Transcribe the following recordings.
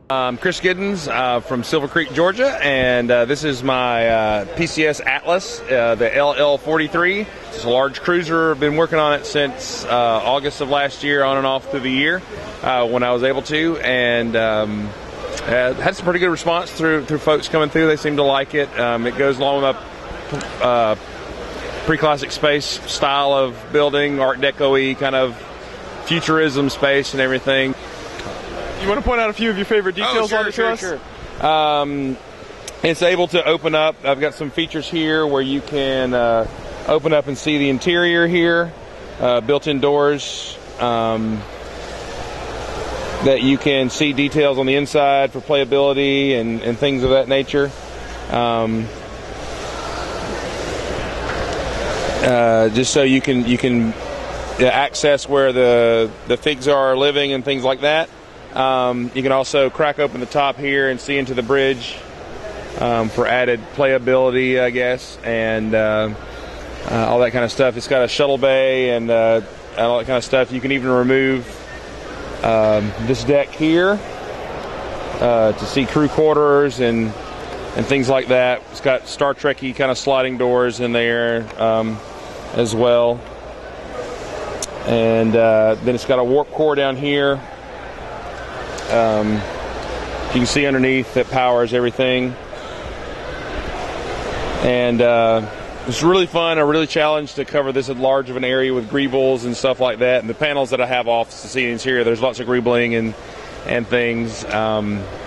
I'm Chris Giddens from Silver Creek, Georgia, and this is my PCS Atlas, the LL-43. It's a large cruiser. I've been working on it since August of last year, on and off through the year when I was able to, and had some pretty good response through folks coming through. They seem to like it. It goes along with a pre-classic space style of building, Art Deco-y kind of futurism space and everything. You want to point out a few of your favorite details on it to us? Sure. It's able to open up. I've got some features here where you can open up and see the interior here, built-in doors that you can see details on the inside for playability and things of that nature. Just so you can access where the figs are living and things like that. You can also crack open the top here and see into the bridge for added playability, I guess, and all that kind of stuff. It's got a shuttle bay and all that kind of stuff. You can even remove this deck here to see crew quarters and things like that. It's got Star Trek-y kind of sliding doors in there as well. And then it's got a warp core down here. You can see underneath that powers everything, and it's really fun. I'm really challenged to cover this large of an area with greebles and stuff like that. And the panels that I have off the ceilings here, there's lots of greebling and things.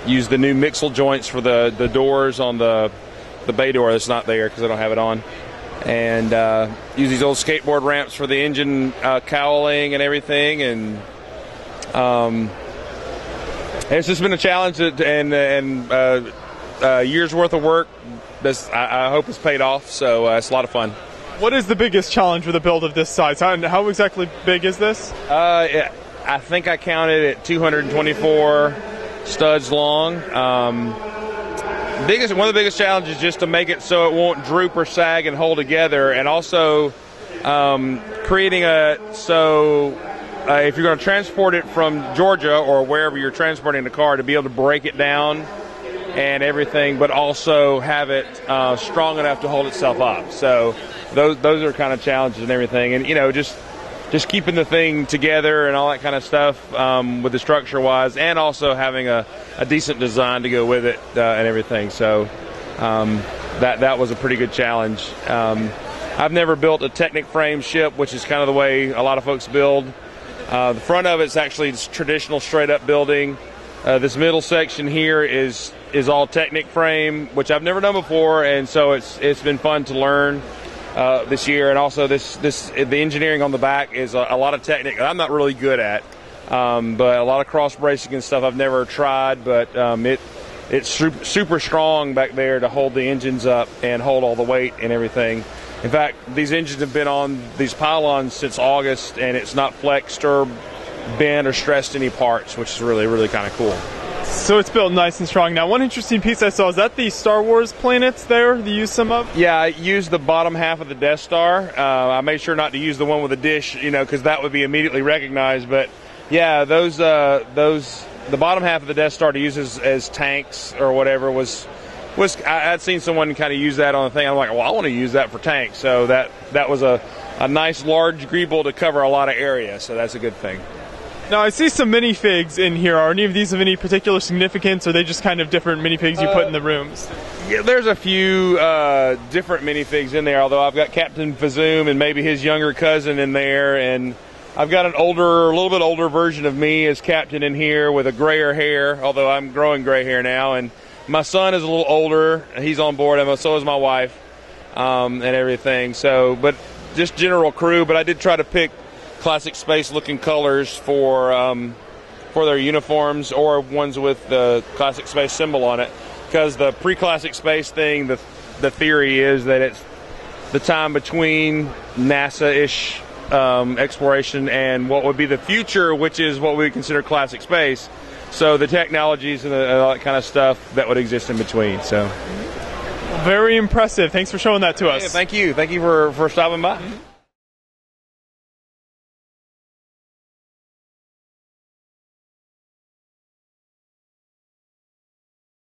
Use the new mixel joints for the doors on the bay door that's not there because I don't have it on, and use these old skateboard ramps for the engine cowling and everything. And it's just been a challenge and years worth of work. I hope it's paid off, so it's a lot of fun. What is the biggest challenge with a build of this size? How exactly big is this? I think I counted at 224 studs long. One of the biggest challenges is just to make it so it won't droop or sag and hold together, and also creating if you're going to transport it from Georgia or wherever you're transporting the car, to be able to break it down and everything, but also have it strong enough to hold itself up. So those are kind of challenges and everything, and just keeping the thing together and all that kind of stuff with the structure wise, and also having a decent design to go with it and everything. So that was a pretty good challenge. I've never built a Technic frame ship, which is kind of the way a lot of folks build. The front of it's actually traditional straight up building. This middle section here is all Technic frame, which I've never done before, and so it's been fun to learn this year. And also the engineering on the back is a lot of Technic that I'm not really good at, but a lot of cross bracing and stuff I've never tried, but it's super strong back there to hold the engines up and hold all the weight and everything. In fact, these engines have been on these pylons since August, and it's not flexed or bent or stressed any parts, which is really, really kind of cool. So it's built nice and strong. Now, one interesting piece I saw, is that the Star Wars planets there you used some of? Yeah, I used the bottom half of the Death Star. I made sure not to use the one with the dish, because that would be immediately recognized. But yeah, the bottom half of the Death Star to use as tanks or whatever was I'd seen someone kind of use that on the thing. I'm like, well, I want to use that for tanks. So that was a nice large greeble to cover a lot of area. So that's a good thing. Now, I see some minifigs in here. Are any of these of any particular significance, or are they just kind of different minifigs you put in the rooms? Yeah, there's a few different minifigs in there, although I've got Captain Fazoom and maybe his younger cousin in there, and I've got a little bit older version of me as Captain in here with a grayer hair, although I'm growing gray hair now, and my son is a little older. He's on board, and so is my wife, and everything. So, but just general crew. But I did try to pick classic space looking colors for their uniforms, or ones with the classic space symbol on it, because the pre-classic space thing, the theory is that it's the time between NASA-ish exploration and what would be the future, which is what we consider classic space. So the technologies and all that kind of stuff that would exist in between. So very impressive. Thanks for showing that to us. Yeah, thank you for stopping by.